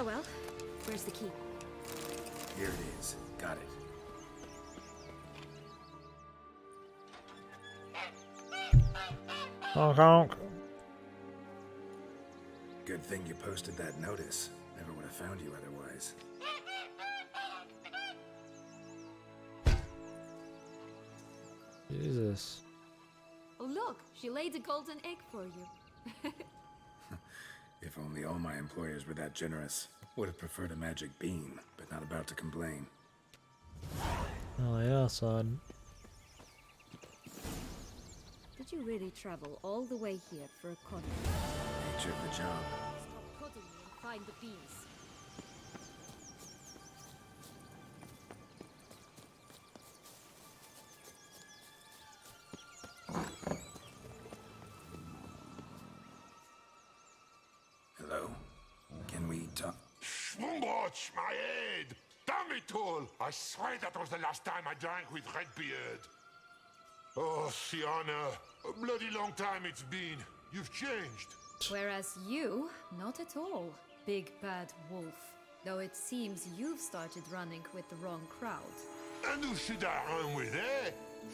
Oh well. Where's the key? Here it is. Got it. Honk honk. Good thing you posted that notice. Never would have found you otherwise. Jesus. Oh look, she laid a golden egg for you. If only all my employers were that generous. Would have preferred a magic bean, but not about to complain. Oh yeah, son. Did you really travel all the way here for a con? Nature of the job. Stop prodding me and find the beans. Hello? Can we talk? Schwumbroch, my head! Damn it all! I swear that was the last time I drank with Redbeard. Oh, Sienna, a bloody long time it's been. You've changed. Whereas you, not at all, big bad wolf. Though it seems you've started running with the wrong crowd. And who should I run with, eh?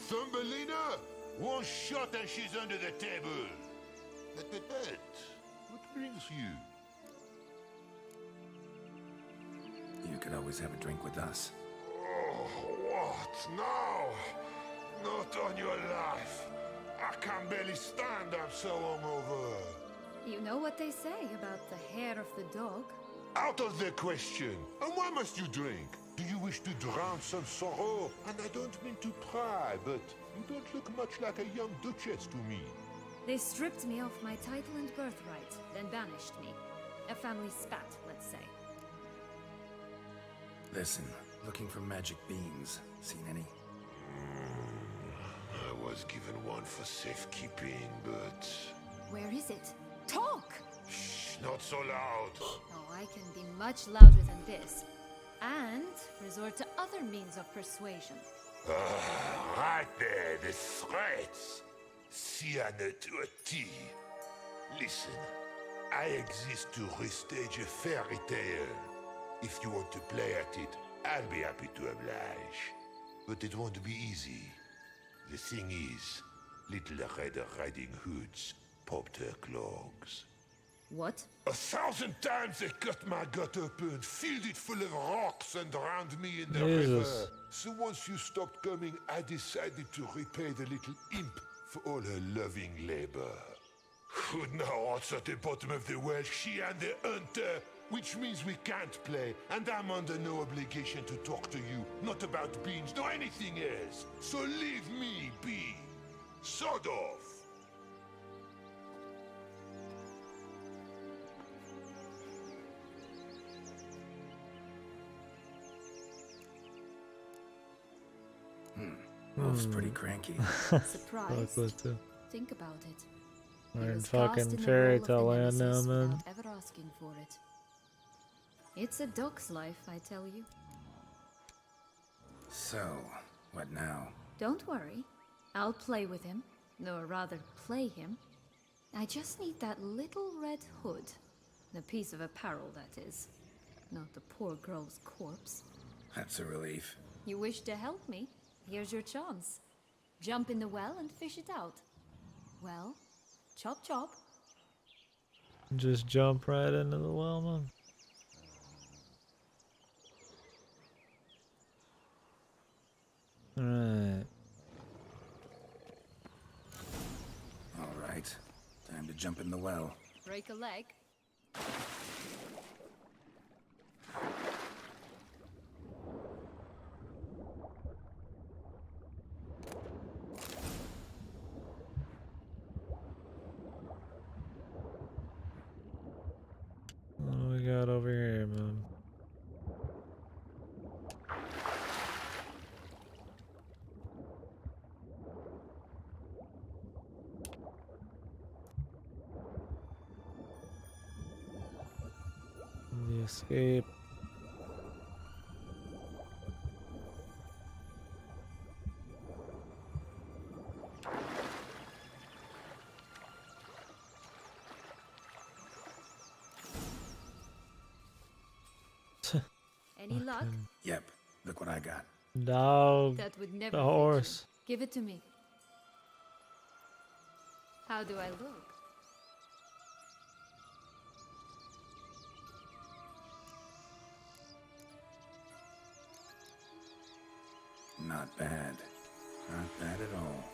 Thumbelina? One shot and she's under the table. But, what brings you? You could always have a drink with us. Oh, what now? Not on your life. I can barely stand, I'm so hungover. You know what they say about the hair of the dog? Out of the question. And why must you drink? Do you wish to drown some sorrow? And I don't mean to pry, but you don't look much like a young duchess to me. They stripped me of my title and birthright, then banished me. A family spat, let's say. Listen, looking for magic beans. Seen any? I was given one for safekeeping, but... Where is it? Talk! Shh, not so loud. Oh, I can be much louder than this. And resort to other means of persuasion. Right there, the threats. Sienna to a T. Listen, I exist to restage a fairy tale. If you want to play at it, I'll be happy to oblige. But it won't be easy. The thing is, Little Red Riding Hoods popped her clogs. What? 1,000 times they cut my gut open, filled it full of rocks and drowned me in the Jesus. river. So once you stopped coming, I decided to repay the little imp for all her loving labor. Who'd know what's at the bottom of the well? She and the hunter, which means we can't play, and I'm under no obligation to talk to you, not about beans, nor anything else. So leave me be. Sod off. Wolf's pretty cranky. Surprised? Too. Think about it. We're He in was fucking cast in the fairy role of tale the land now, nemesis man. without ever asking for it. It's a dog's life, I tell you. So, what now? Don't worry. I'll play with him. Or rather, play him. I just need that little red hood. The piece of apparel, that is. Not the poor girl's corpse. That's a relief. You wish to help me? Here's your chance. Jump in the well and fish it out. Well, chop chop. Just jump right into the well, man. Alright. All right. Time to jump in the well. Break a leg. What do we got over here, man? The escape. Any luck? Yep, look what I got. Dog. That would never The fit you. horse. Give it to me. How do I look? Not bad. Not bad at all.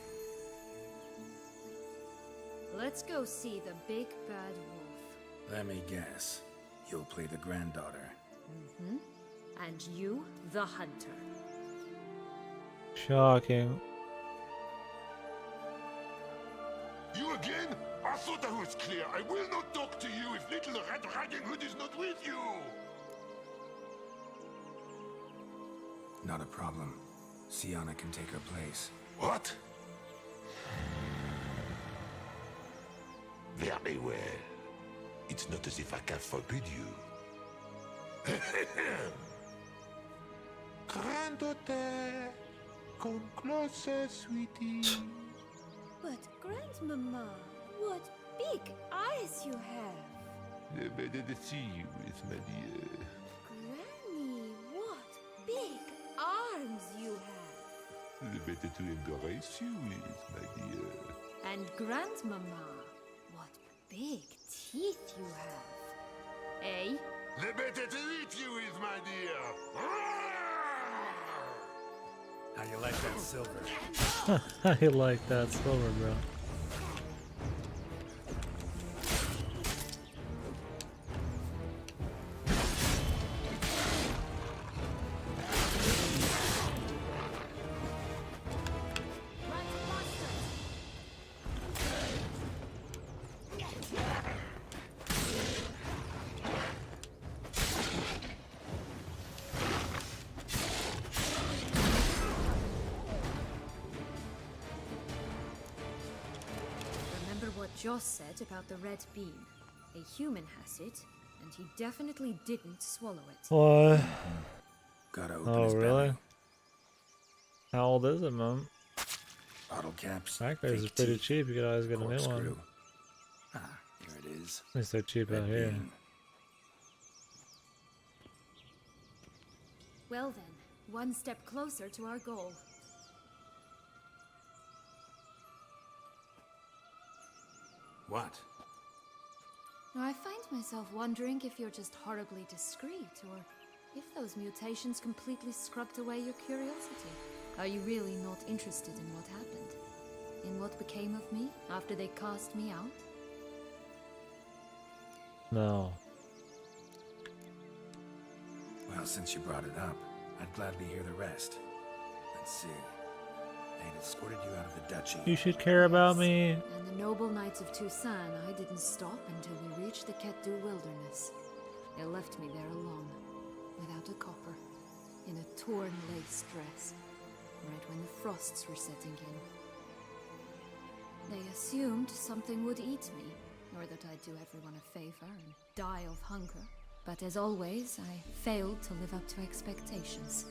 Let's go see the big bad wolf. Let me guess. You'll play the granddaughter. And you, the hunter. Shocking. You again? I thought I was clear. I will not talk to you if little Red Riding Hood is not with you. Not a problem. Sienna can take her place. What? Very well. It's not as if I can forbid you. Granddaughter, come closer, sweetie. But Grandmama, what big eyes you have. Better to see you with my dear. Granny, what big arms you have. Better to embrace you with my dear. And Grandmama, what big teeth you have. Eh? The better to eat you with my dear. How you like that silver? I like that silver, bro. Remember what Joss said about the red beam. A human has it, and he definitely didn't swallow it. What? Gotta open Oh, his really? belly. How old is it, Mom? Bottle caps. That guy's fake pretty teeth, cheap. You could always get a new one. corkscrew. Ah, here it is. At least they're cheap Red out here. bean. Well then, one step closer to our goal. What? Now, I find myself wondering if you're just horribly discreet, or if those mutations completely scrubbed away your curiosity. Are you really not interested in what happened? In what became of me after they cast me out? No. Well, since you brought it up, I'd gladly hear the rest. Let's see. They'd escorted you out of the duchy. You should care about me. And the noble knights of Toussaint, I didn't stop until we reached the Ketdu wilderness. They left me there alone, without a copper, in a torn lace dress, right when the frosts were setting in. They assumed something would eat me, or that I'd do everyone a favor and die of hunger. But as always, I failed to live up to expectations.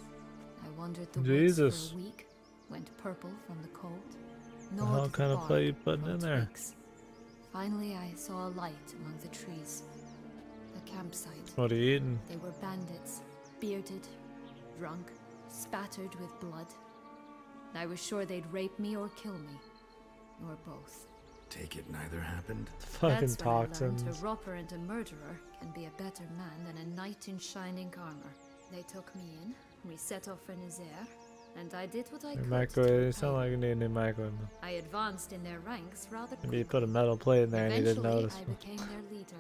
I wandered the woods Jesus. for a week, went purple from the cold. The hell gnawed kind of bark play you putting from in there? twigs. Finally, I saw a light among the trees. A campsite. What are you eating? They were bandits, bearded, drunk, spattered with blood. I was sure they'd rape me or kill me, or both. Take it neither happened? Fucking That's when I learned toxins. a robber and a murderer can be a better man than a knight in shining armor. They took me in, we set off for Nazaire, and I did what I Your could microwave. to You sound repay like you need a new microwave. I advanced in their ranks rather Maybe you quickly. put a metal plate in there and you didn't Eventually, notice. I became their leader.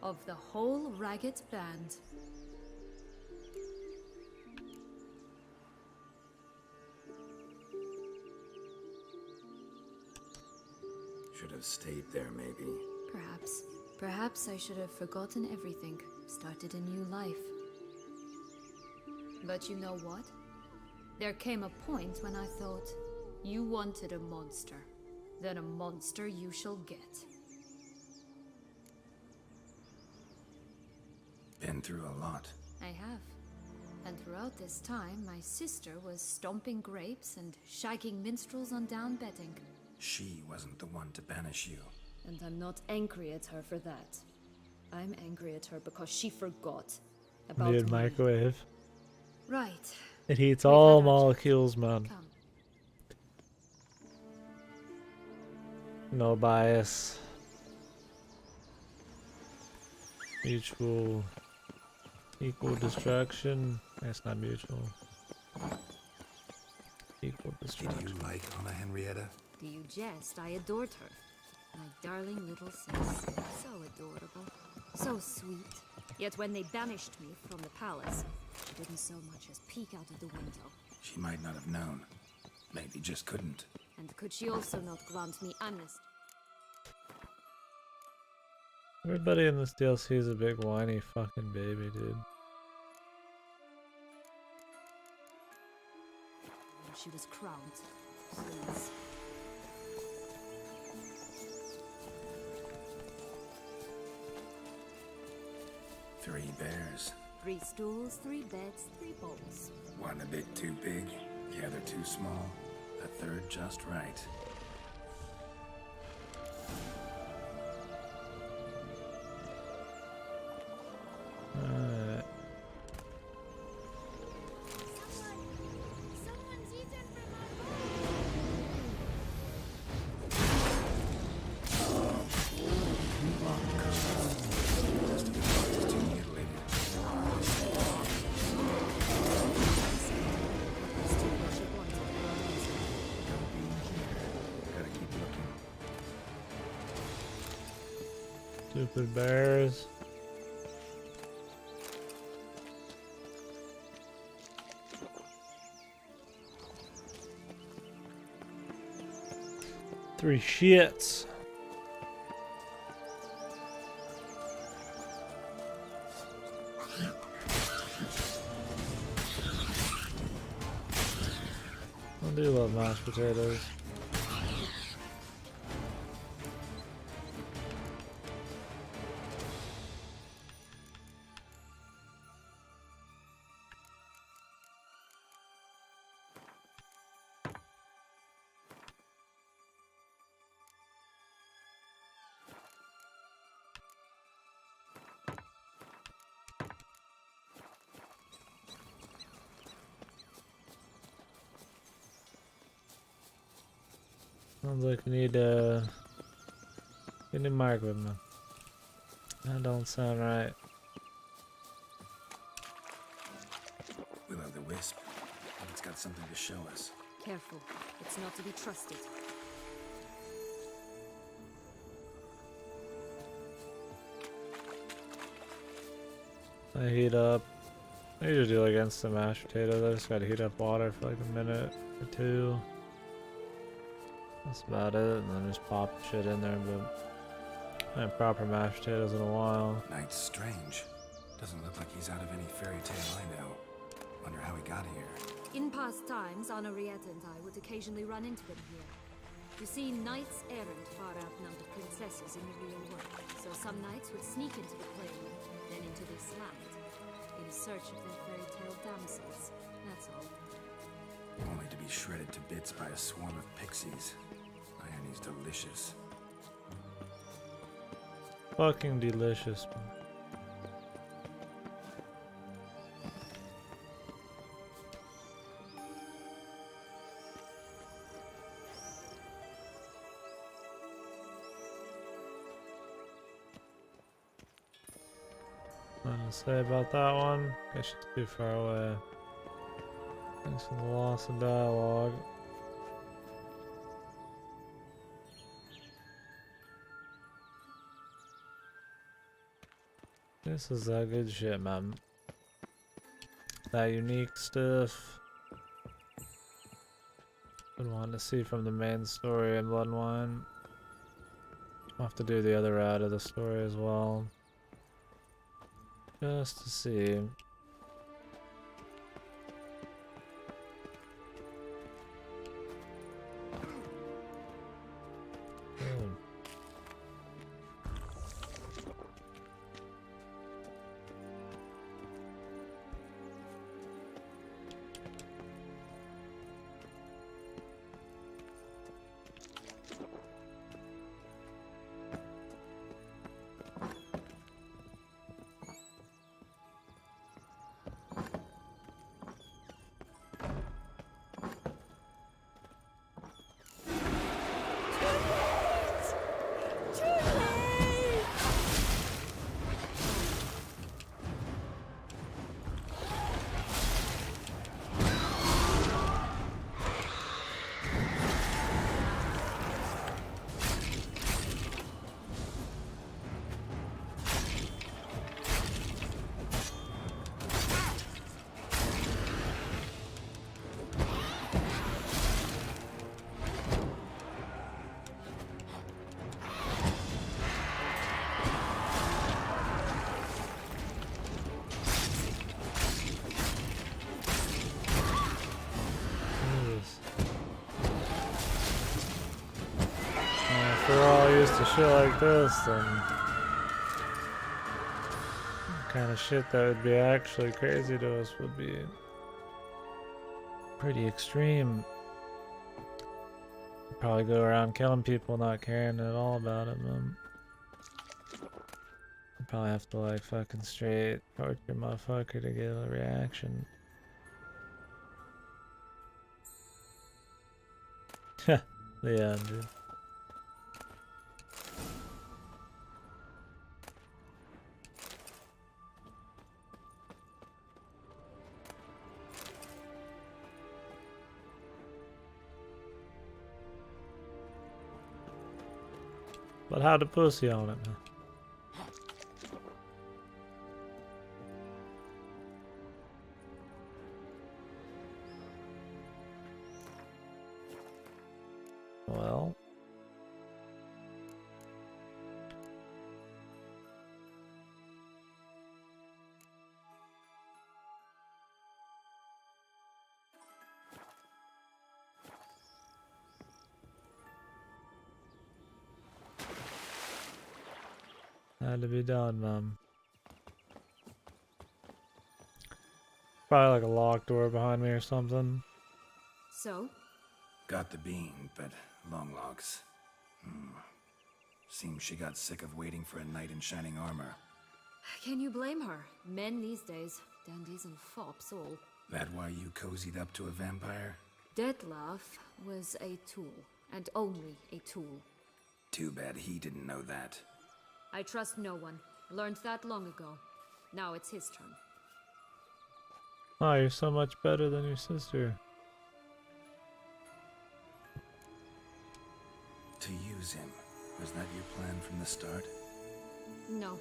Of the whole ragged band. Should have stayed there, maybe. Perhaps. Perhaps I should have forgotten everything, started a new life. But you know what? There came a point when I thought, you wanted a monster. Then a monster you shall get. Been through a lot. I have. And throughout this time, my sister was stomping grapes and shagging minstrels on down bedding. She wasn't the one to banish you. And I'm not angry at her for that. I'm angry at her because she forgot. About Weird me. microwave. Right. It heats We've all had our molecules, man. Come. No bias. Mutual. Equal distraction. That's not mutual. Equal Did distraction. you like Anna Henrietta? Do you jest? I adored her. My darling little sis. So adorable. So sweet. Yet when they banished me from the palace, she didn't so much as peek out of the window. She might not have known. Maybe just couldn't. And could she also not grant me amnesty? Everybody in this DLC is a big whiny fucking baby, dude. When she was crowned. Please. Three bears. 3 stools, 3 beds, 3 bowls. One a bit too big, the other too small, the third just right. Alright. Someone's eaten from my Just of the box is too mutilated. Gotta keep looking. Stupid bears. Three shits. I do love mashed potatoes. Sounds like we need a microwave, man. That don't sound right. Will-o'-the-wisp. It's got something to show us. Careful. It's not to be trusted. I heat up. I usually do like instant mashed potatoes. I just gotta heat up water for like a minute or 2. That's about it, and then just pop shit in there. But I haven't proper mashed potatoes in a while. Knight's strange. Doesn't look like he's out of any fairy tale I know. Wonder how he got here. In past times, Henrietta and I would occasionally run into them here. You see, knights errant far outnumbered princesses in the real world, so some knights would sneak into the playroom, then into this land, in search of their fairy tale damsels. That's all. Only to be shredded to bits by a swarm of pixies. Irony's delicious. Fucking delicious, man. Nothing to say about that one. Guess she's too far away. Thanks for the loss of dialogue. This is that good shit, man. That unique stuff. Would want to see from the main story in Blood and Wine. I'll have to do the other route of the story as well. Just to see. Boom. we're all used to shit like this, then the kind of shit that would be actually crazy to us would be pretty extreme. Probably go around killing people, not caring at all about it, man. I'd probably have to like fucking straight torture motherfucker to get a reaction. Yeah, dude. But how to pussy on it, man? Well. Had to be done, man. Probably like a locked door behind me or something. So? Got the bean, but long logs. Seems she got sick of waiting for a knight in shining armor. Can you blame her? Men these days, dandies and fops all. That why you cozied up to a vampire? Detlef was a tool, and only a tool. Too bad he didn't know that. I trust no one. Learned that long ago. Now it's his turn. Oh, you're so much better than your sister. To use him, was that your plan from the start? No.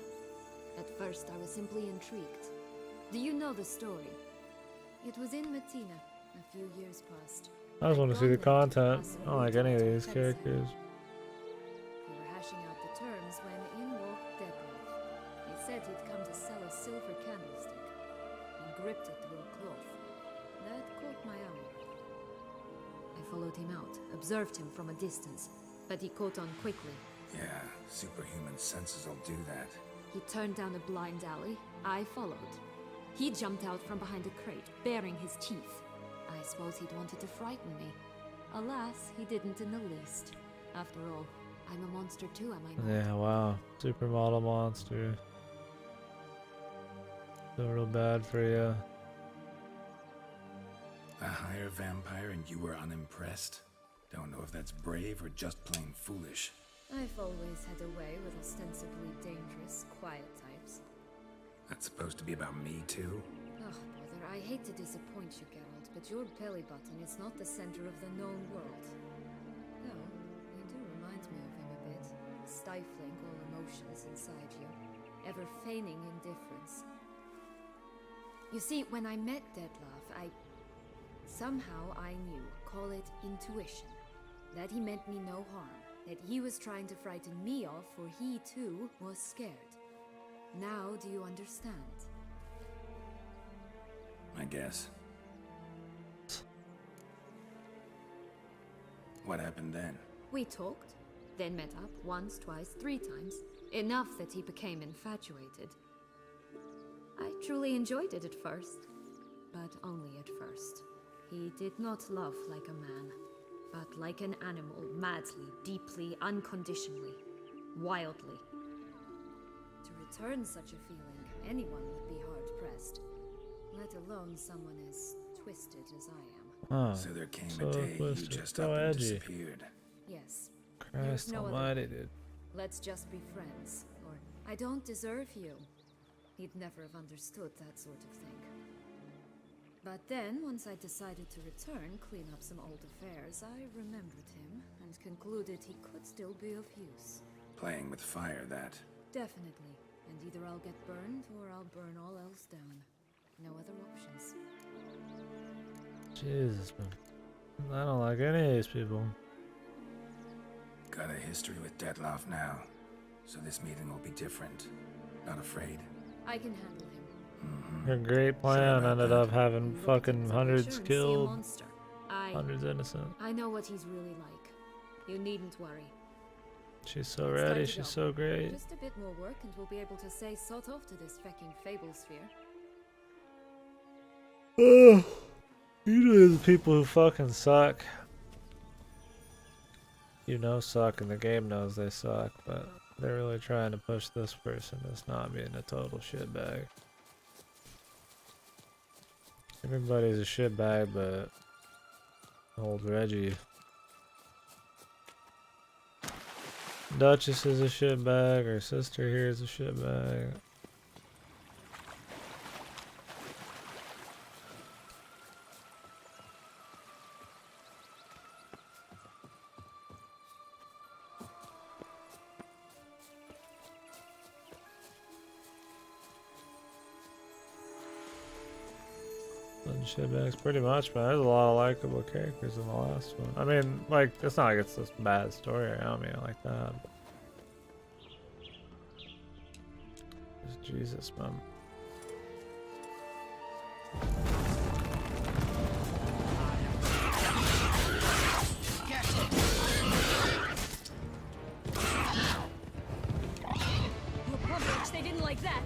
At first I was simply intrigued. Do you know the story? It was in Matina, a few years past. I just want to see the content. I don't like any of these characters. We were hashing out the terms when in walked Detlef. He said he'd come to sell a silver candlestick. He gripped it through a cloth. That caught my eye. I followed him out, observed him from a distance, but he caught on quickly. Yeah, superhuman senses will do that. He turned down a blind alley. I followed. He jumped out from behind a crate, baring his teeth. I suppose he'd wanted to frighten me. Alas, he didn't in the least. After all, I'm a monster too, am I not? Yeah, wow. Supermodel monster. So real bad for you. A higher vampire and you were unimpressed? Don't know if that's brave or just plain foolish. I've always had a way with ostensibly dangerous, quiet types. That's supposed to be about me too? Oh, brother, I hate to disappoint you, Geralt, but your belly button is not the center of the known world. No, you do remind me of him a bit, stifling all emotions inside you, ever feigning indifference. You see, when I met Detlef, somehow I knew, call it intuition, that he meant me no harm, that he was trying to frighten me off, for he too was scared. Now do you understand? I guess. What happened then? We talked, then met up once, twice, 3 times. Enough that he became infatuated. I truly enjoyed it at first, but only at first. He did not love like a man, but like an animal, madly, deeply, unconditionally, wildly. To return such a feeling, anyone would be hard-pressed, let alone someone as twisted as I am. Oh, So there came so a day you twisted, just so up and edgy. disappeared. Yes. Christ no other almighty, way. dude. Let's just be friends, or I don't deserve you. He'd never have understood that sort of thing. But then, once I decided to return, clean up some old affairs, I remembered him and concluded he could still be of use. Playing with fire, that. Definitely. And either I'll get burned or I'll burn all else down. No other options. Jesus, man. I don't like any of these people. Got a history with Detlef now, so this meeting will be different. Not afraid? I can handle him. Her great plan about ended that. up having You look at fucking him as a hundreds picture and see a killed, monster. hundreds innocent. I know what he's really like. You needn't worry. She's so It's ready, time to she's go. so great. Just a bit more work and we'll be able to say sort of to this fecking fable sphere. Ugh. Usually the people who fucking suck, you know, suck and the game knows they suck, but they're really trying to push this person as not being a total shitbag. Everybody's a shitbag, but old Reggie. Duchess is a shitbag, her sister here is a shitbag. Shitbags pretty much, man. There's a lot of likable characters in the last one. I mean, like, it's not like it's this bad story, I don't mean it like that. Just Jesus, man. They didn't like that.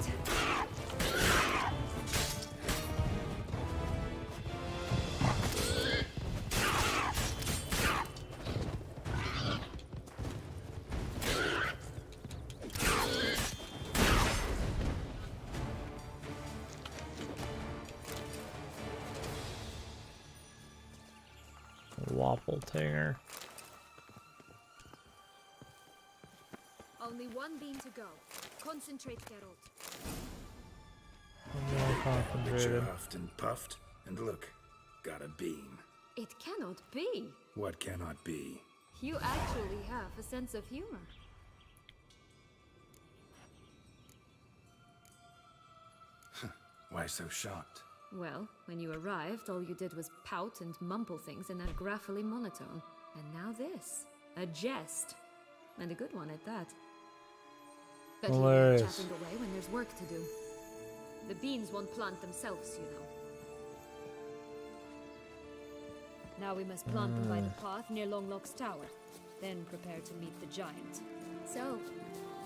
Waffle Tinger. Only one beam to go. Concentrate, Geralt. I'm really concentrated. Huffed and puffed, and look, got a beam. It cannot be. What cannot be? You actually have a sense of humor. Why so shocked? Well, when you arrived, all you did was pout and mumble things in that graphically monotone. And now this. A jest. And a good one at that. But Hilarious. you're chatting away when there's work to do. The beans won't plant themselves, you know. Now we must plant them by the path near Longlock's tower. Then prepare to meet the giant. So,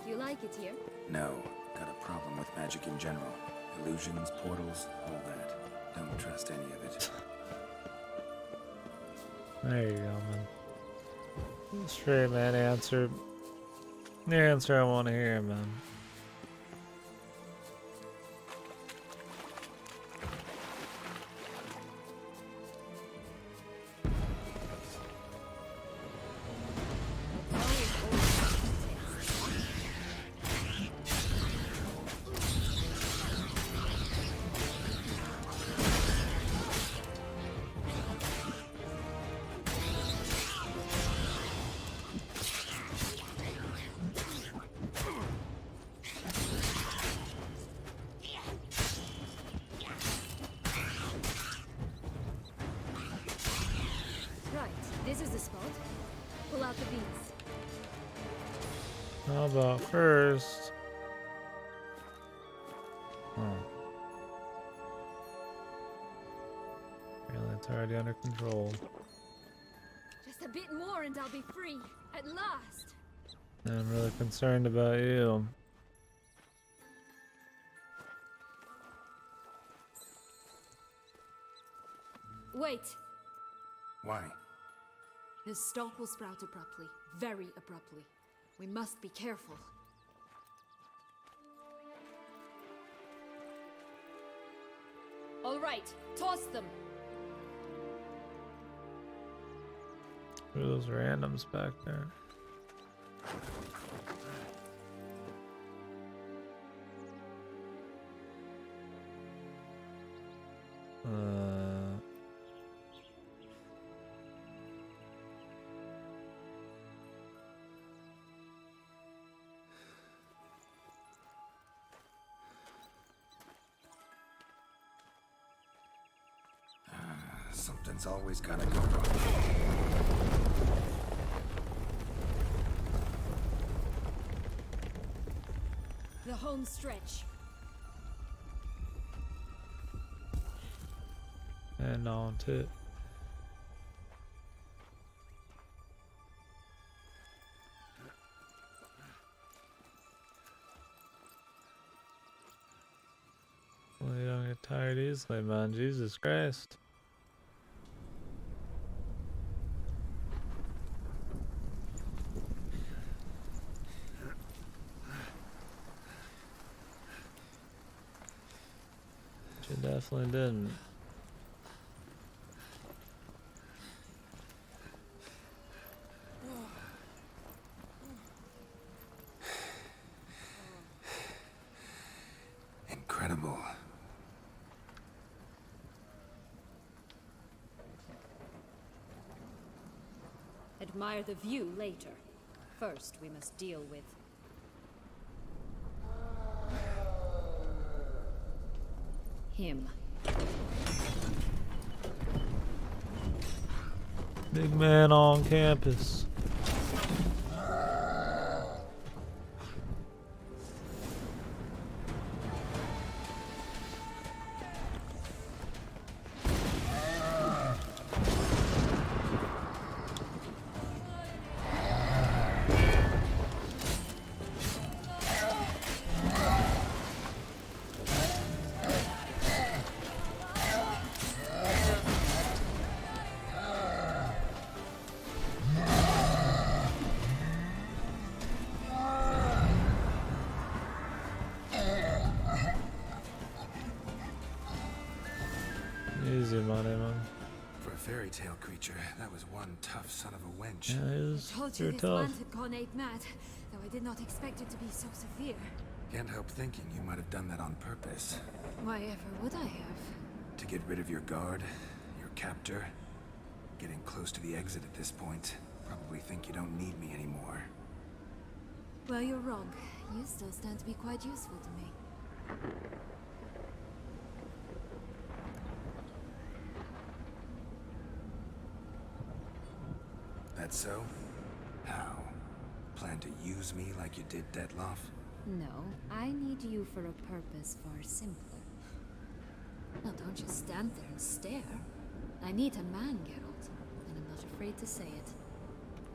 do you like it here? No, got a problem with magic in general. Illusions, portals, all that. Don't trust any of it. There you go, man. Straight man answer. The answer I want to hear, man. Right, this is the spot. Pull out the beans. How about first? Apparently it's already under control. Just a bit more and I'll be free. At last. I'm really concerned about you. Wait. Why? The stalk will sprout abruptly. Very abruptly. We must be careful. All right, toss them. Who are those randoms back there? Something's always gotta go wrong. The home stretch. And on to it. tired easily, man. Jesus Christ. She definitely didn't. Incredible. Admire the view later. First, we must deal with him. Big man on campus. Easy money, man. For a fairy tale creature, that was one tough son of a wench. Yeah, he was Told you you're this tough. land had gone ape mad, though I did not expect it to be so severe. Can't help thinking you might have done that on purpose. Why ever would I have? To get rid of your guard, your captor. Getting close to the exit at this point. Probably think you don't need me anymore. Well, you're wrong. You still stand to be quite useful to me. That so? How? Plan to use me like you did Detloff? No, I need you for a purpose far simpler. Now don't just stand there and stare. I need a man, Geralt, and I'm not afraid to say it.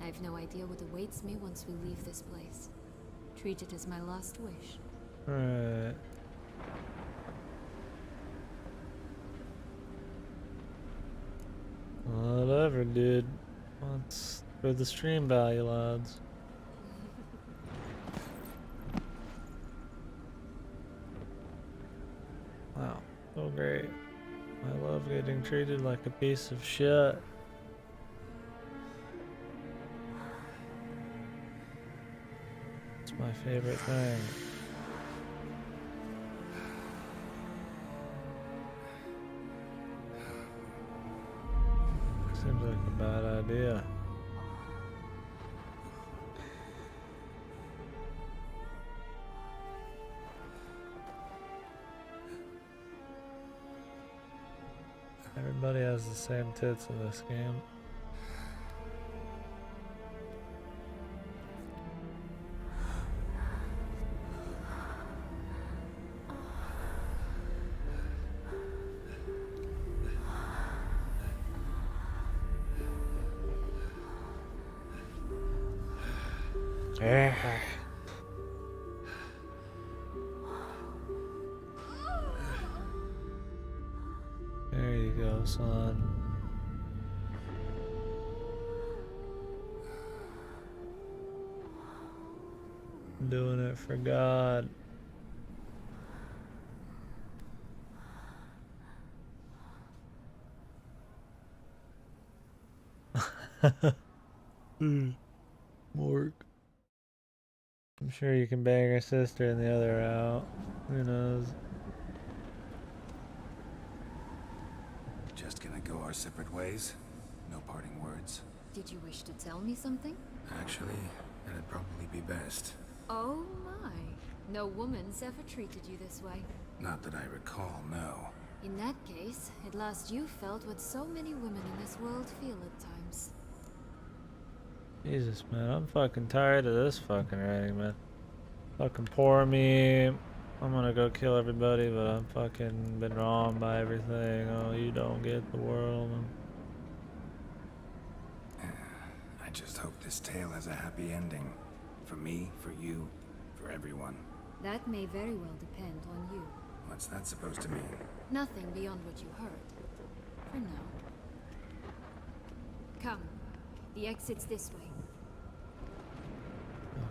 I have no idea what awaits me once we leave this place. Treat it as my last wish. Alright. Whatever, dude. What's for the stream value, lads? Wow, so great. I love getting treated like a piece of shit. It's my favorite thing. Seems like a bad idea. Everybody has the same tits in this game. There you go, son. Doing it for God. Mork. I'm sure you can bang her sister and the other out. Who knows? Just gonna go our separate ways? No parting words? Did you wish to tell me something? Actually, that'd probably be best. Oh my. No woman's ever treated you this way. Not that I recall, no. In that case, at last you felt what so many women in this world feel at times. Jesus, man, I'm fucking tired of this fucking writing, man. Fucking poor me. I'm gonna go kill everybody, but I'm fucking been wronged by everything. Oh, you don't get the world. I just hope this tale has a happy ending. For me, for you, for everyone. That may very well depend on you. What's that supposed to mean? Nothing beyond what you heard. For now. Come. The exit's this way.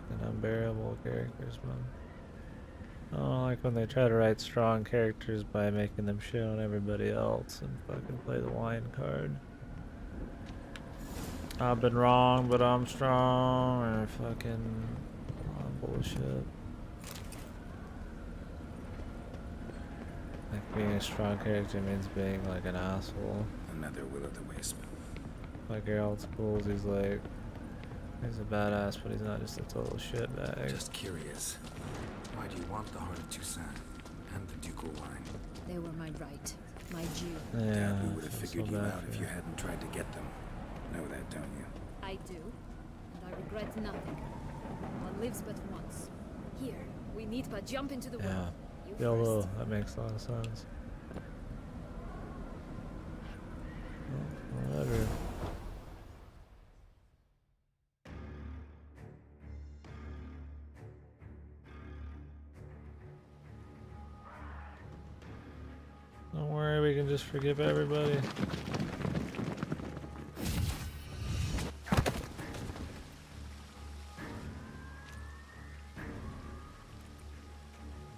Fucking unbearable characters, man. I don't like when they try to write strong characters by making them shit on everybody else and fucking play the wine card. I've been wrong, but I'm strong, or fucking bullshit. Like being a strong character means being like an asshole. Another will-o'-the-wisp. Like Geralt's cool, he's like, he's a badass, but he's not just a total shitbag. Just curious. Why do you want the Heart of Toussaint and the ducal wine? They were my right. My due. Yeah, We would have I feel figured so you bad out for if you hadn't tried to get them. Know that, don't you? I do. And I regret nothing. One lives but once. Here, we need but jump into the Yeah. well. You YOLO, first. that makes a lot of sense. Well, whatever. Don't worry, we can just forgive everybody.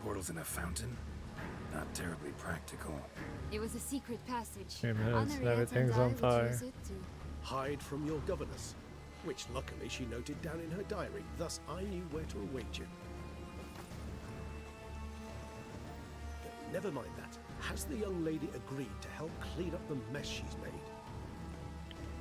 Portals in a fountain? Not terribly practical. It was a secret passage. 3 minutes, Henriette everything's and I on would fire. use it to Hide from your governess, which luckily she noted down in her diary, thus I knew where to await you. Never mind that. Has the young lady agreed to help clean up the mess she's made?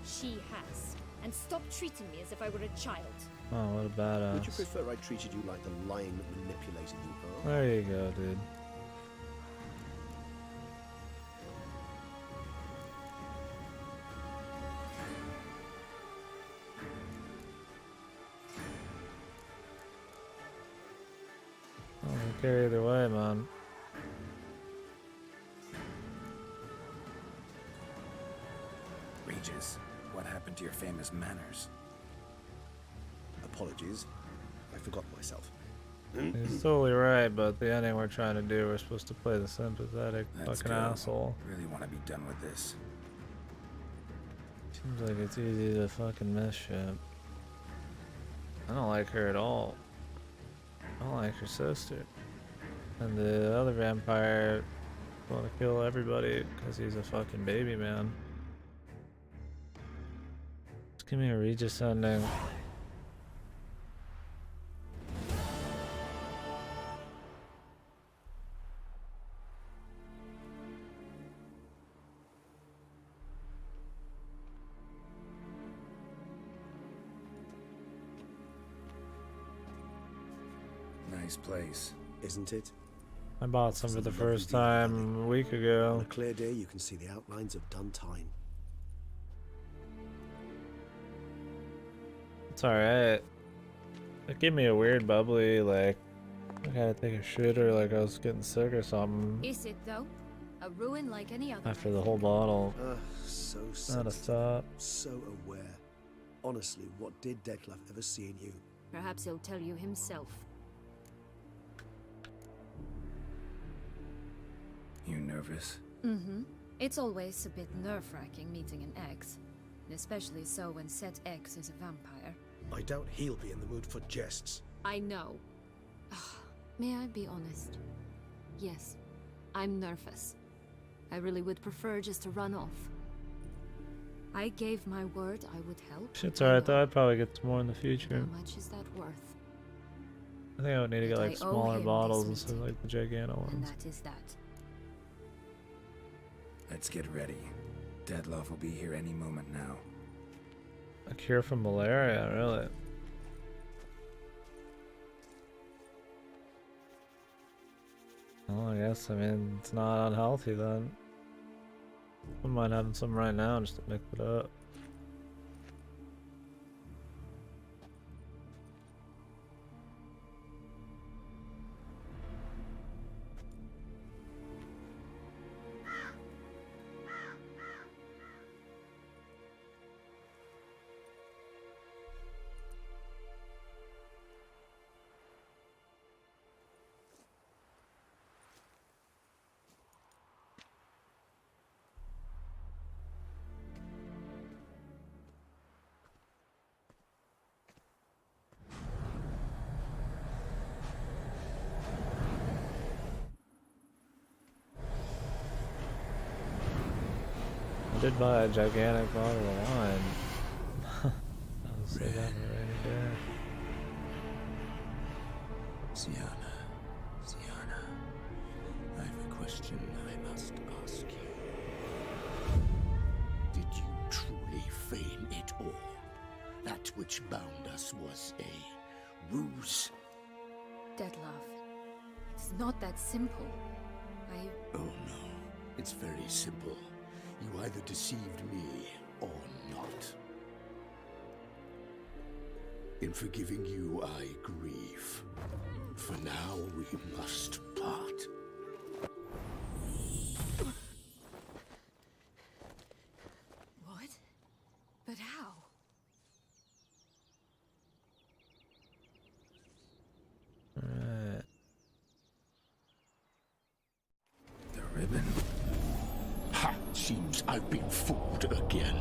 She has. And stop treating me as if I were a child. Oh, what a badass. Would you prefer I treated you like the lying, manipulating you are? There you go, dude. I don't care either way, man. Regis, what happened to your famous manners? Apologies. I forgot myself. He's totally right, but the ending we're trying to do, we're supposed to play the sympathetic Let's fucking go. asshole. Really want to be done with this. Seems like it's easy to fucking miss shit. I don't like her at all. I don't like her sister. And the other vampire want to kill everybody because he's a fucking baby man. Just give me a Regis ending. Nice place. Isn't it? I bought some for the first time a week On ago. a clear day, you can see the outlines of done time. It's alright. It gave me a weird bubbly, like, I gotta take a shit or like I was getting sick or something Is it, though? A ruin like any other. after the whole bottle. So Not a sensitive, stop. so aware. Honestly, what did Detlef ever see in you? Perhaps he'll tell you himself. You nervous? Mm-hmm. It's always a bit nerve-wracking meeting an ex. And especially so when said ex is a vampire. I doubt he'll be in the mood for jests. I know. May I be honest? Yes, I'm nervous. I really would prefer just to run off. I gave my word I would help. Shit's alright though, I'd probably get some more in the How future. much is that worth? I think I would need to get But like I owe smaller him bottles this instead of like the gigantic And ones. that is that. Let's get ready. Deadloff will be here any moment now. A cure from malaria, really? Well, I guess, I mean, it's not unhealthy then. Wouldn't mind having some right now just to mix it up. did buy a gigantic bottle of wine. I'll say that for a rainy day. Sienna, I have a question I must ask you. Did you truly feign it all? That which bound us was a ruse? Deadlove, it's not that simple. Oh no, it's very simple. You either deceived me or not. In forgiving you, I grieve. For now, we must part. What? But how? Alright. The ribbon? Ha! Seems I've been fooled again.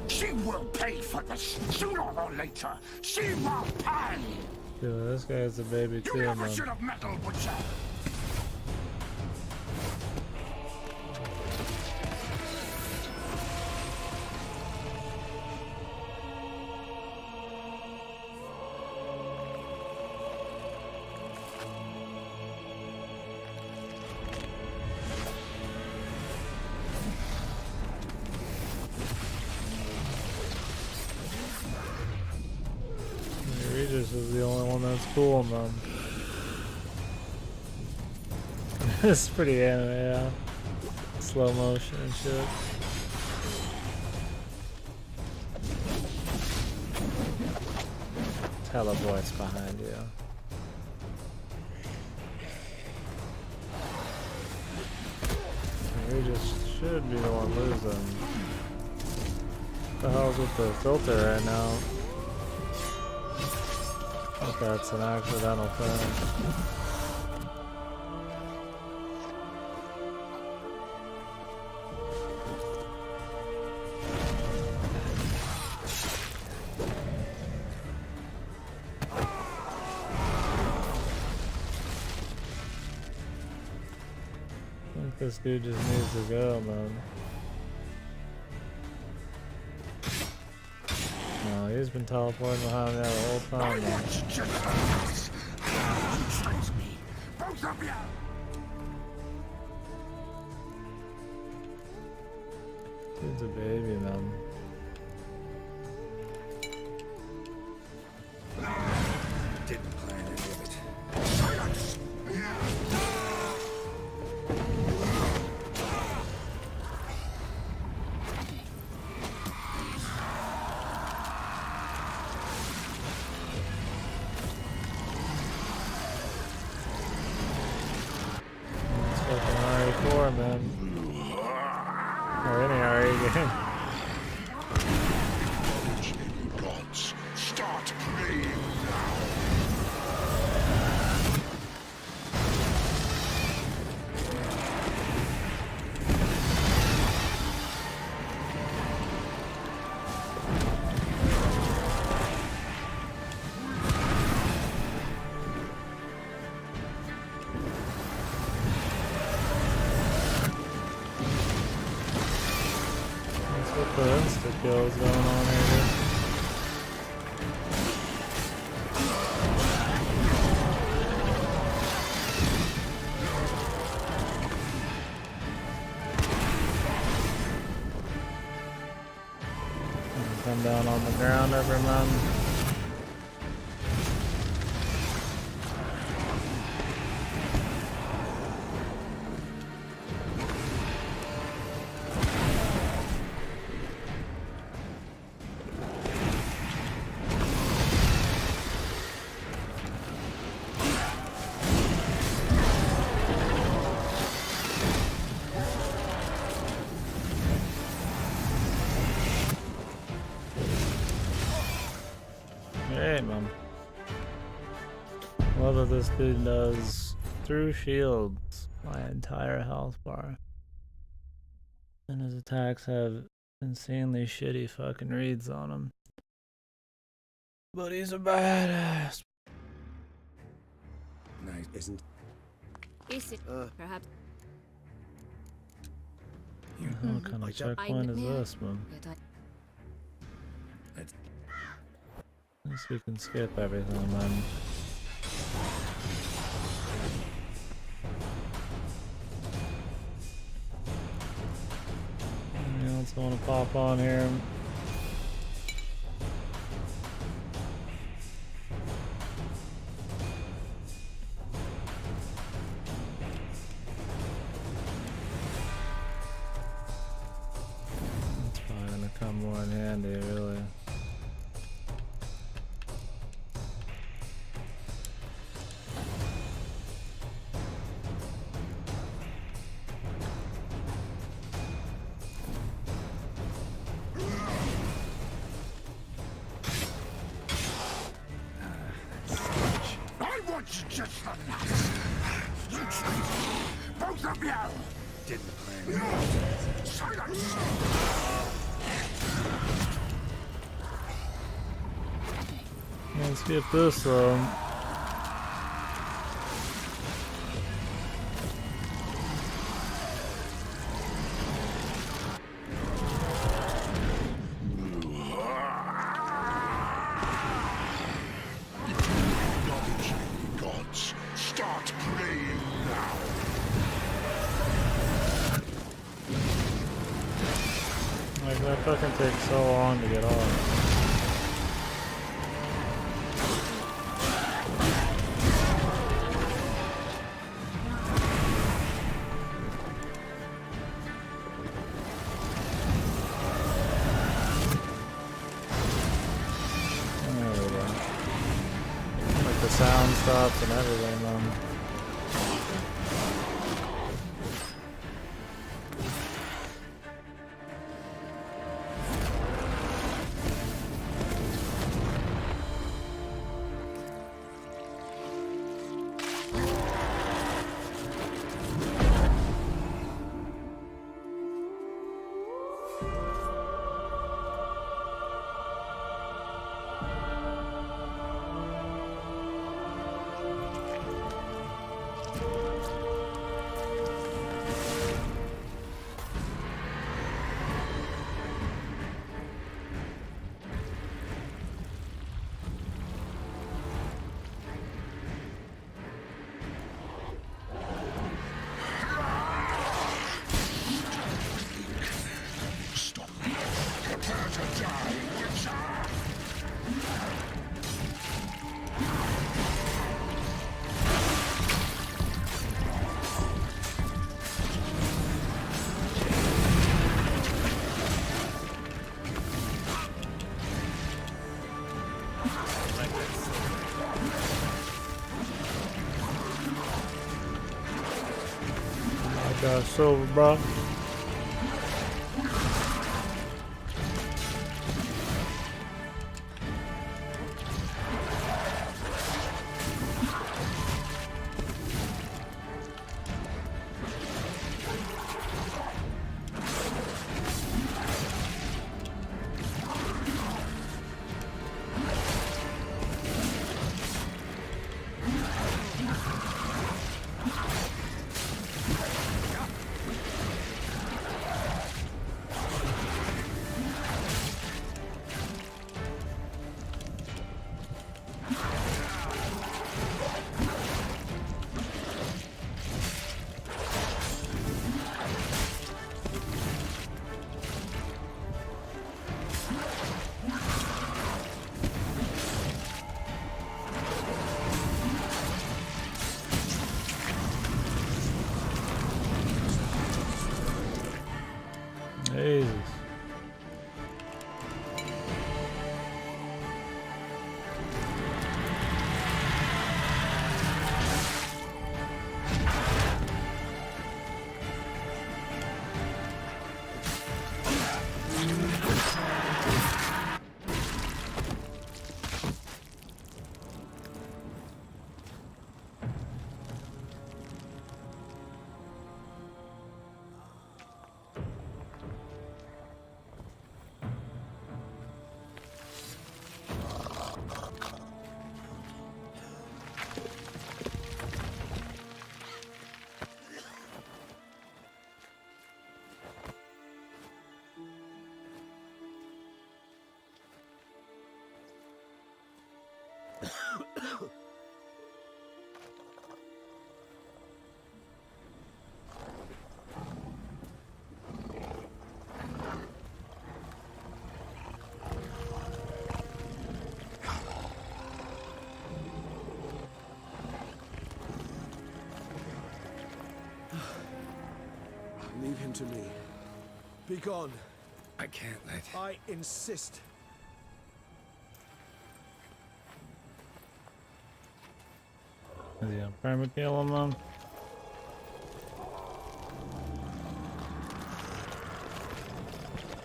She will pay for this, sooner or later. She will pay! Dude, this guy's a baby too, man. have meddled, Butcher! Regis is the only one that's cool, man. It's pretty anime, yeah. Slow motion and shit. Teleports behind you. Regis should be the one losing. What the hell's with the filter right now? I think that's an accidental thing. I think this dude just needs to go, man. No, he's been teleporting behind me the whole time, man. Both of you! Dude's a baby, man. Didn't plan any of it. RE4, man. Or any RE game. Gods, start praying now. What the insta-kill is going on here, dude? Come down on the ground, everyone. Hey, man. Love that this dude does through shields my entire health bar. And his attacks have insanely shitty fucking reads on him. But he's a badass. Nice, isn't? Is it perhaps? What kind of I don't- checkpoint is Yeah, this, man? but At least we can skip everything, man. Anyone else want to pop on here? It's probably gonna come more in handy, really. I want you just the last. You traitors, both of you! Didn't plan. Silence! Let's skip this though. Acknowledge me, gods. Start praying now. Like that fucking takes so long to get off. There we go. Like the sound stops and everything, man. Stop me. Prepare to die, Witcher! I got silver, bro. Jesus. to me. Be gone. I can't let... I insist. Is he on permakill him then?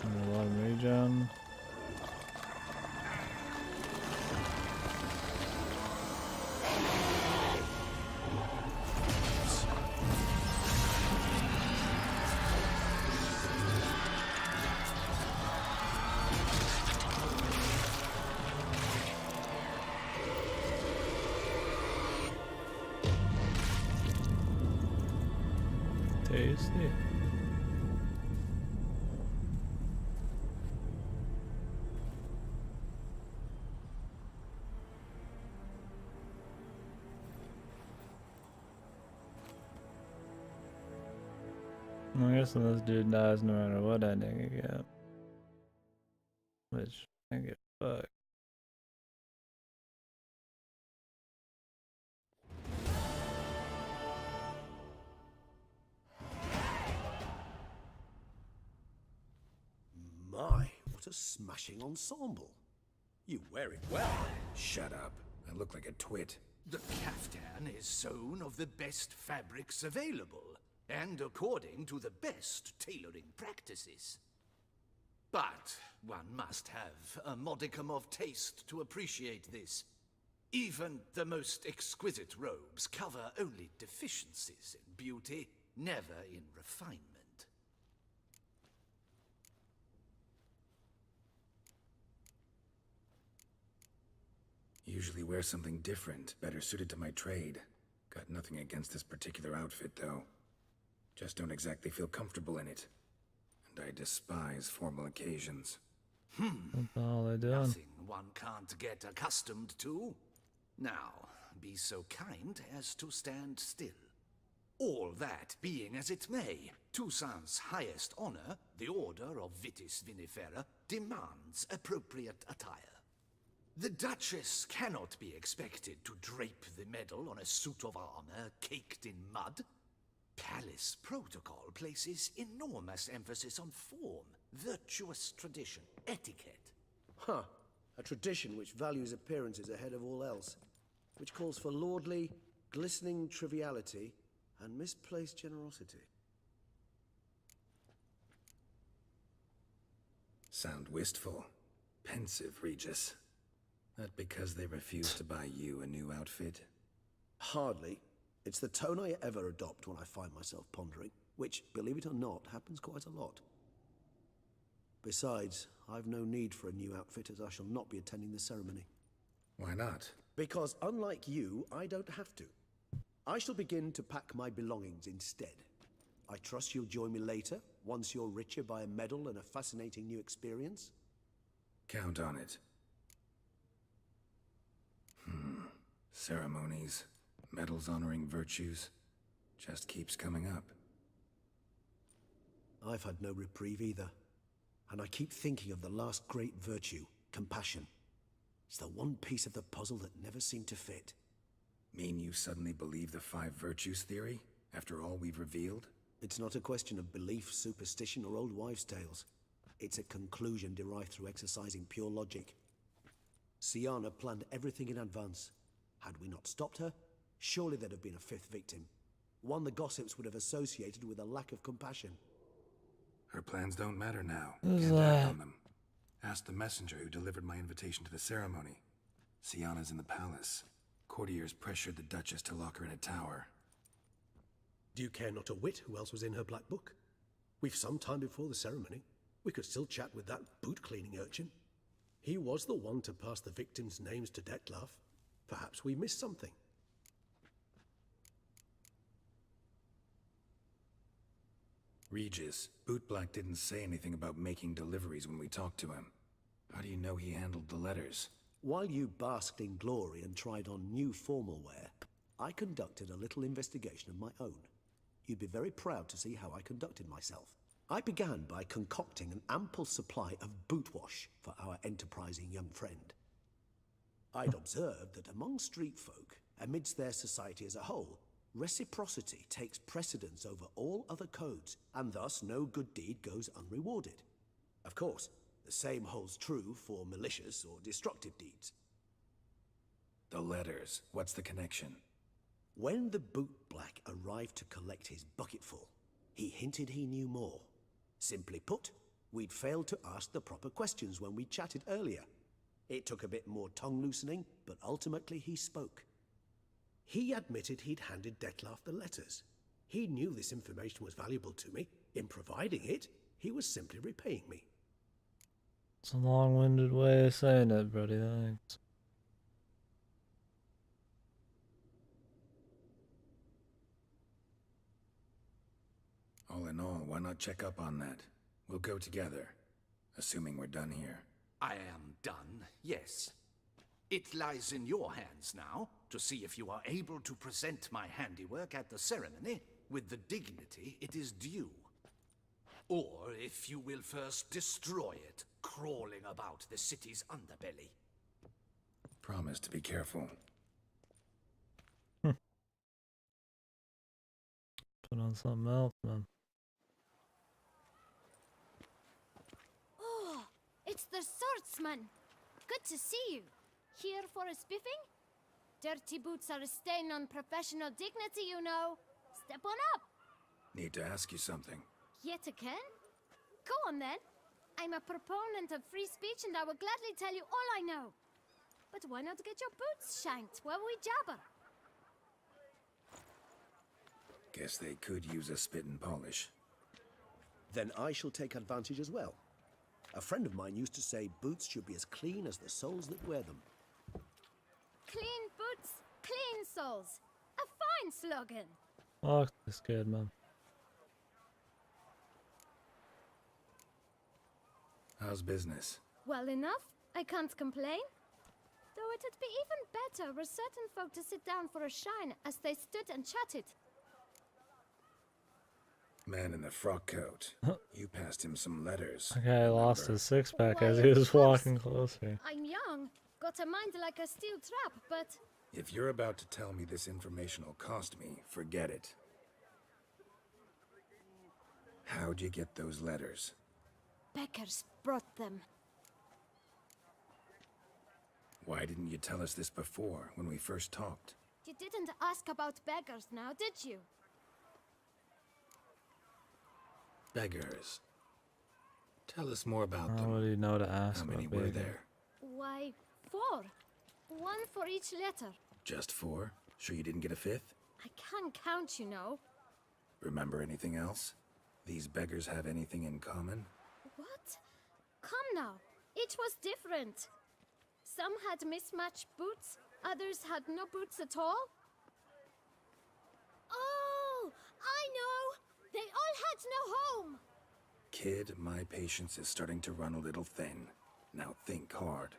And a lot of regen. Tasty. I'm guessing this dude dies no matter what ending you get. Which, I get fucked. My, what a smashing ensemble. You wear it well. Shut up. I look like a twit. The caftan is sewn of the best fabrics available, and according to the best tailoring practices. But one must have a modicum of taste to appreciate this. Even the most exquisite robes cover only deficiencies in beauty, never in refinement. Usually wear something different, better suited to my trade. Got nothing against this particular outfit, though. Just don't exactly feel comfortable in it. And I despise formal occasions. What the hell are they doing? Nothing one can't get accustomed to. Now, be so kind as to stand still. All that being as it may, Toussaint's highest honor, the Order of Vitis Vinifera, demands appropriate attire. The Duchess cannot be expected to drape the medal on a suit of armor caked in mud. Palace protocol places enormous emphasis on form, virtuous tradition, etiquette. Huh. A tradition which values appearances ahead of all else. Which calls for lordly, glistening triviality and misplaced generosity. Sound wistful. Pensive, Regis. That because they refuse to buy you a new outfit? Hardly. It's the tone I ever adopt when I find myself pondering, which, believe it or not, happens quite a lot. Besides, I've no need for a new outfit as I shall not be attending the ceremony. Why not? Because unlike you, I don't have to. I shall begin to pack my belongings instead. I trust you'll join me later, once you're richer by a medal and a fascinating new experience? Count on it. Ceremonies, medals honoring virtues, just keeps coming up. I've had no reprieve either. And I keep thinking of the last great virtue, compassion. It's the one piece of the puzzle that never seemed to fit. Mean you suddenly believe the 5 virtues theory, after all we've revealed? It's not a question of belief, superstition, or old wives' tales. It's a conclusion derived through exercising pure logic. Siana planned everything in advance. Had we not stopped her, surely there'd have been a 5th victim. One the gossips would have associated with a lack of compassion. Her plans don't matter now. Who's Can't act that? on them. Ask the messenger who delivered my invitation to the ceremony. Siana's in the palace. Courtiers pressured the Duchess to lock her in a tower. Do you care not a whit who else was in her black book? We've some time before the ceremony. We could still chat with that boot-cleaning urchin. He was the one to pass the victims' names to Dettlaff. Perhaps we missed something. Regis, Bootblack didn't say anything about making deliveries when we talked to him. How do you know he handled the letters? While you basked in glory and tried on new formal wear, I conducted a little investigation of my own. You'd be very proud to see how I conducted myself. I began by concocting an ample supply of boot wash for our enterprising young friend. I'd observed that among street folk, amidst their society as a whole, Reciprocity takes precedence over all other codes, and thus no good deed goes unrewarded. Of course, the same holds true for malicious or destructive deeds. The letters, what's the connection? When the boot black arrived to collect his bucketful, he hinted he knew more. Simply put, we'd failed to ask the proper questions when we chatted earlier. It took a bit more tongue loosening, but ultimately he spoke. He admitted he'd handed Dettlaff the letters. He knew this information was valuable to me. In providing it, he was simply repaying me. It's a long-winded way of saying it, buddy. Thanks. All in all, why not check up on that? We'll go together, assuming we're done here. I am done, yes. It lies in your hands now to see if you are able to present my handiwork at the ceremony with the dignity it is due. Or if you will first destroy it, crawling about the city's underbelly. Promise to be careful. Put on something else, man. Oh, it's the swordsman. Good to see you. Here for a spiffing? Dirty boots are a stain on professional dignity, you know. Step on up. Need to ask you something. Yet again? Go on then. I'm a proponent of free speech and I will gladly tell you all I know. But why not get your boots shanked while we jabber? Guess they could use a spit and polish. Then I shall take advantage as well. A friend of mine used to say boots should be as clean as the soles that wear them. Clean boots, clean soles. A fine slogan. Fuck this kid, man. How's business? Well enough. I can't complain. Though it'd be even better were certain folk to sit down for a shine as they stood and chatted. Man in the frock coat. You passed him some letters. That guy lost remember? his six-pack Why, as of he was course. walking closer. I'm young, got a mind like a steel trap, but If you're about to tell me this information will cost me, forget it. How'd you get those letters? beggars brought them. Why didn't you tell us this before, when we first talked? You didn't ask about beggars now, did you? Beggars. Tell us more about How them. would he know to ask? How many about were Vega? there? Why, 4. 1 for each letter. Just 4? Sure you didn't get a 5th? I can't count, you know. Remember anything else? These beggars have anything in common? What? Come now. Each was different. Some had mismatched boots, others had no boots at all. Oh, I know! They all had no home! Kid, my patience is starting to run a little thin. Now think hard.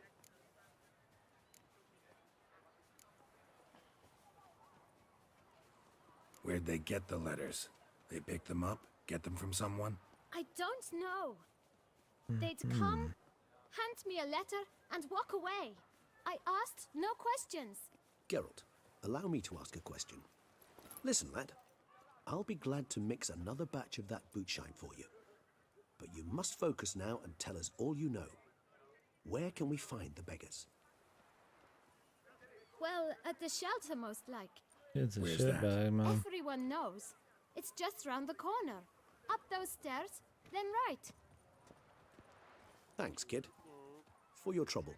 Where'd they get the letters? They pick them up? Get them from someone? I don't know. They'd come, hand me a letter, and walk away. I asked no questions. Geralt, allow me to ask a question. Listen, lad. I'll be glad to mix another batch of that bootshine for you. But you must focus now and tell us all you know. Where can we find the beggars? Well, at the shelter, most like. Kid's a Where's that? shitbag, man. Everyone knows. It's just round the corner. Up those stairs, then right. Thanks, kid. For your trouble.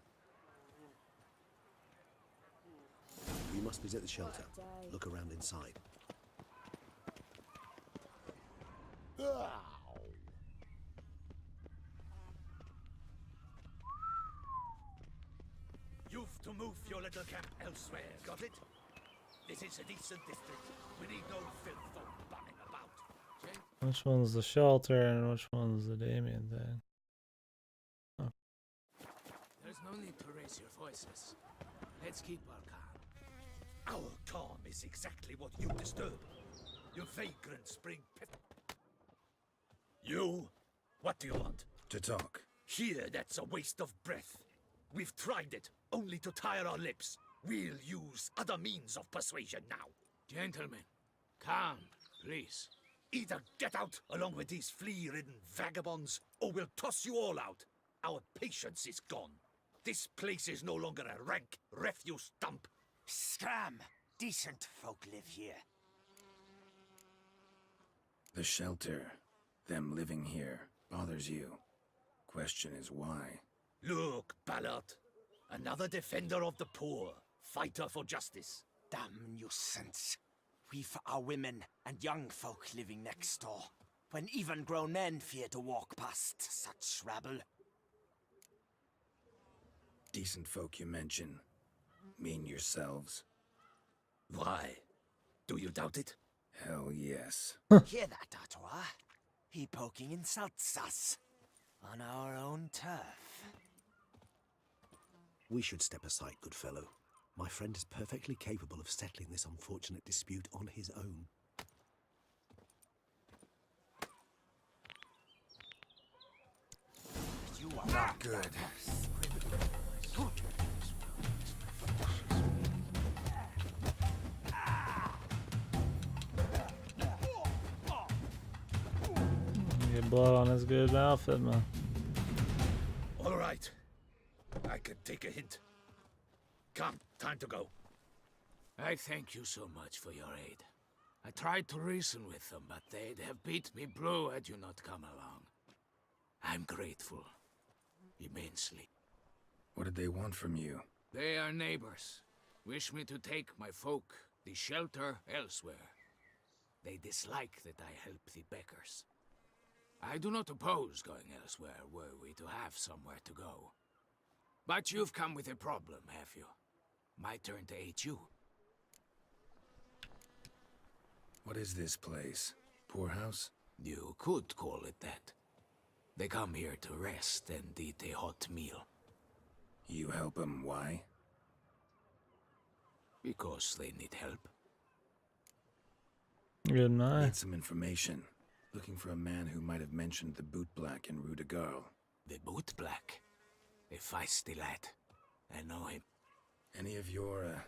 We must visit the shelter. Look around inside. You've to move your little camp elsewhere, got it? This is a decent district. We need no filth folk bumming about. Which one's the shelter and which one's the Damien thing? There's no need to raise your voices. Let's keep our calm. Our calm is exactly what you disturb. Your vagrant spring pep. You? What do you want? To talk. Here, that's a waste of breath. We've tried it, only to tire our lips. We'll use other means of persuasion now. Gentlemen, Calm, please. Either get out along with these flea-ridden vagabonds, or we'll toss you all out. Our patience is gone. This place is no longer a rank refuse dump. Scram! Decent folk live here. The shelter, them living here, bothers you. Question is why. Look, Ballard. Another defender of the poor. Fighter for justice. Damn nuisance. We've our women and young folk living next door, when even grown men fear to walk past such rabble. Decent folk you mention. Mean yourselves? Why? Do you doubt it? Hell yes. Hear that, Artois? He poking insults us. On our own turf. We should step aside, good fellow. My friend is perfectly capable of settling this unfortunate dispute on his own. You are not good. Get blood on his good outfit, man. All right. I can take a hint. Come, time to go. I thank you so much for your aid. I tried to reason with them, but they'd have beat me blue had you not come along. I'm grateful. Immensely. What did they want from you? They are neighbors. Wish me to take my folk, the shelter, elsewhere. They dislike that I help the beggars. I do not oppose going elsewhere were we to have somewhere to go. But you've come with a problem, have you? My turn to aid you. What is this place? Poorhouse? You could call it that. They come here to rest and eat a hot meal. You help them, why? Because they need help. Good night. Need some information. Looking for a man who might have mentioned the boot black in Rue de Garl. The boot black. A feisty lad. I know him. Any of your,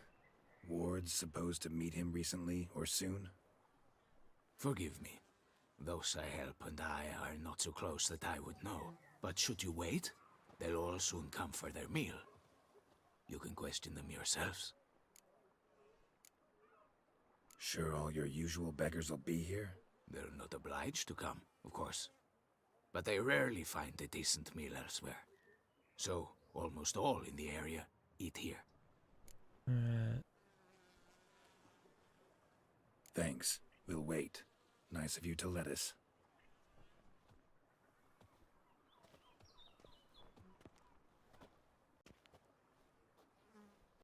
wards supposed to meet him recently or soon? Forgive me. Those I help and I are not so close that I would know. But should you wait, they'll all soon come for their meal. You can question them yourselves. Sure all your usual beggars will be here? They're not obliged to come, of course. But they rarely find a decent meal elsewhere. So, almost all in the area eat here. Alright. Thanks. We'll wait. Nice of you to let us.